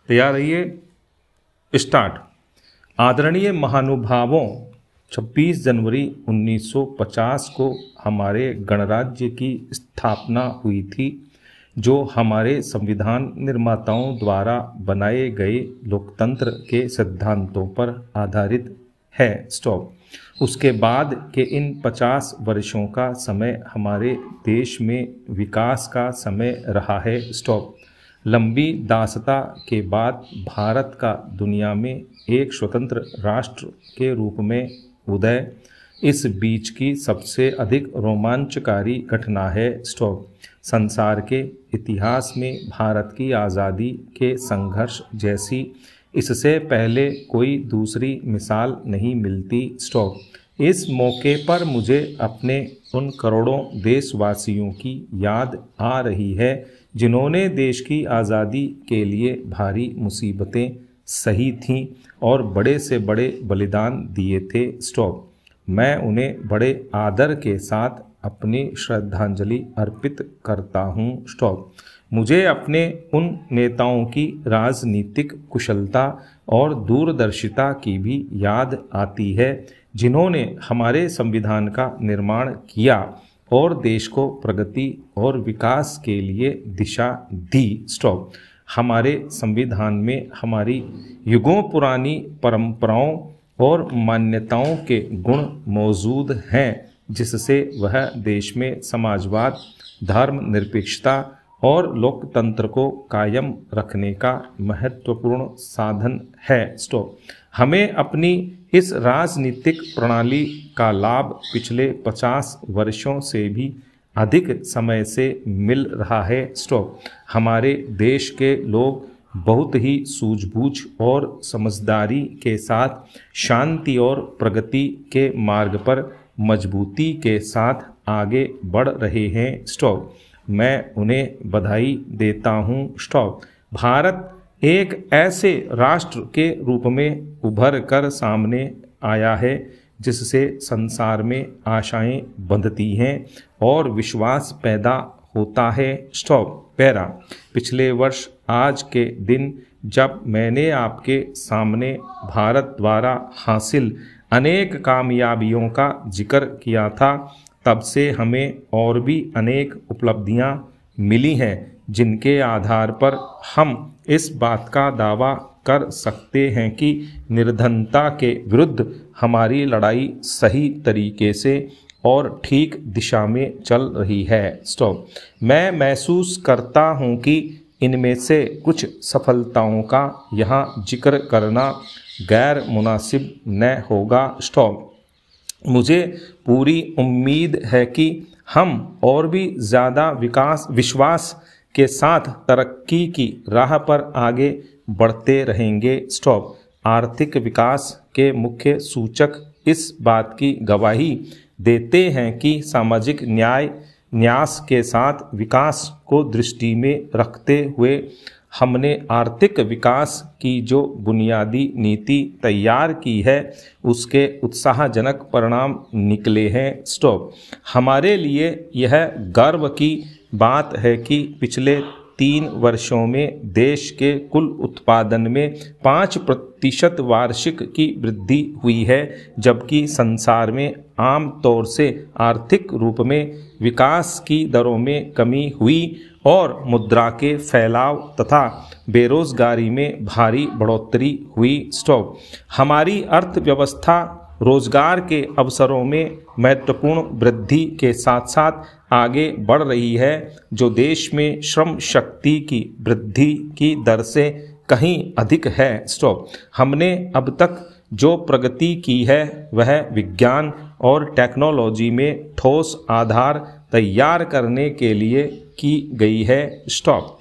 तैयार रहिए, स्टार्ट। आदरणीय महानुभावों, 26 जनवरी 1950 को हमारे गणराज्य की स्थापना हुई थी, जो हमारे संविधान निर्माताओं द्वारा बनाए गए लोकतंत्र के सिद्धांतों पर आधारित है। स्टॉप। उसके बाद के इन 50 वर्षों का समय हमारे देश में विकास का समय रहा है। स्टॉप। लंबी दासता के बाद भारत का दुनिया में एक स्वतंत्र राष्ट्र के रूप में उदय इस बीच की सबसे अधिक रोमांचकारी घटना है। स्टॉप। संसार के इतिहास में भारत की आज़ादी के संघर्ष जैसी इससे पहले कोई दूसरी मिसाल नहीं मिलती। स्टॉप। इस मौके पर मुझे अपने उन करोड़ों देशवासियों की याद आ रही है जिन्होंने देश की आज़ादी के लिए भारी मुसीबतें सही थीं और बड़े से बड़े बलिदान दिए थे। स्टॉप। मैं उन्हें बड़े आदर के साथ अपनी श्रद्धांजलि अर्पित करता हूँ। स्टॉप। मुझे अपने उन नेताओं की राजनीतिक कुशलता और दूरदर्शिता की भी याद आती है जिन्होंने हमारे संविधान का निर्माण किया और देश को प्रगति और विकास के लिए दिशा दी। स्टॉप। हमारे संविधान में हमारी युगों पुरानी परंपराओं और मान्यताओं के गुण मौजूद हैं, जिससे वह देश में समाजवाद, धर्मनिरपेक्षता और लोकतंत्र को कायम रखने का महत्वपूर्ण साधन है। स्टॉप। हमें अपनी इस राजनीतिक प्रणाली का लाभ पिछले 50 वर्षों से भी अधिक समय से मिल रहा है। स्टॉप। हमारे देश के लोग बहुत ही सूझबूझ और समझदारी के साथ शांति और प्रगति के मार्ग पर मजबूती के साथ आगे बढ़ रहे हैं। स्टॉप। मैं उन्हें बधाई देता हूँ। स्टॉप। भारत एक ऐसे राष्ट्र के रूप में उभर कर सामने आया है जिससे संसार में आशाएं बंधती हैं और विश्वास पैदा होता है। स्टॉप। पैरा। पिछले वर्ष आज के दिन जब मैंने आपके सामने भारत द्वारा हासिल अनेक कामयाबियों का जिक्र किया था, तब से हमें और भी अनेक उपलब्धियां मिली हैं जिनके आधार पर हम इस बात का दावा कर सकते हैं कि निर्धनता के विरुद्ध हमारी लड़ाई सही तरीके से और ठीक दिशा में चल रही है। स्टॉप। मैं महसूस करता हूं कि इनमें से कुछ सफलताओं का यहाँ जिक्र करना गैर मुनासिब न होगा। स्टॉप। मुझे पूरी उम्मीद है कि हम और भी ज़्यादा विश्वास के साथ तरक्की की राह पर आगे बढ़ते रहेंगे। स्टॉप। आर्थिक विकास के मुख्य सूचक इस बात की गवाही देते हैं कि सामाजिक न्यास के साथ विकास को दृष्टि में रखते हुए हमने आर्थिक विकास की जो बुनियादी नीति तैयार की है उसके उत्साहजनक परिणाम निकले हैं। स्टॉप। हमारे लिए यह गर्व की बात है कि पिछले 3 वर्षों में देश के कुल उत्पादन में 5% वार्षिक की वृद्धि हुई है, जबकि संसार में आम तौर से आर्थिक रूप में विकास की दरों में कमी हुई और मुद्रा के फैलाव तथा बेरोजगारी में भारी बढ़ोतरी हुई। स्टॉप। हमारी अर्थव्यवस्था रोजगार के अवसरों में महत्वपूर्ण वृद्धि के साथ साथ आगे बढ़ रही है, जो देश में श्रम शक्ति की वृद्धि की दर से कहीं अधिक है। स्टॉप। हमने अब तक जो प्रगति की है वह विज्ञान और टेक्नोलॉजी में ठोस आधार तैयार करने के लिए की गई है। स्टॉप।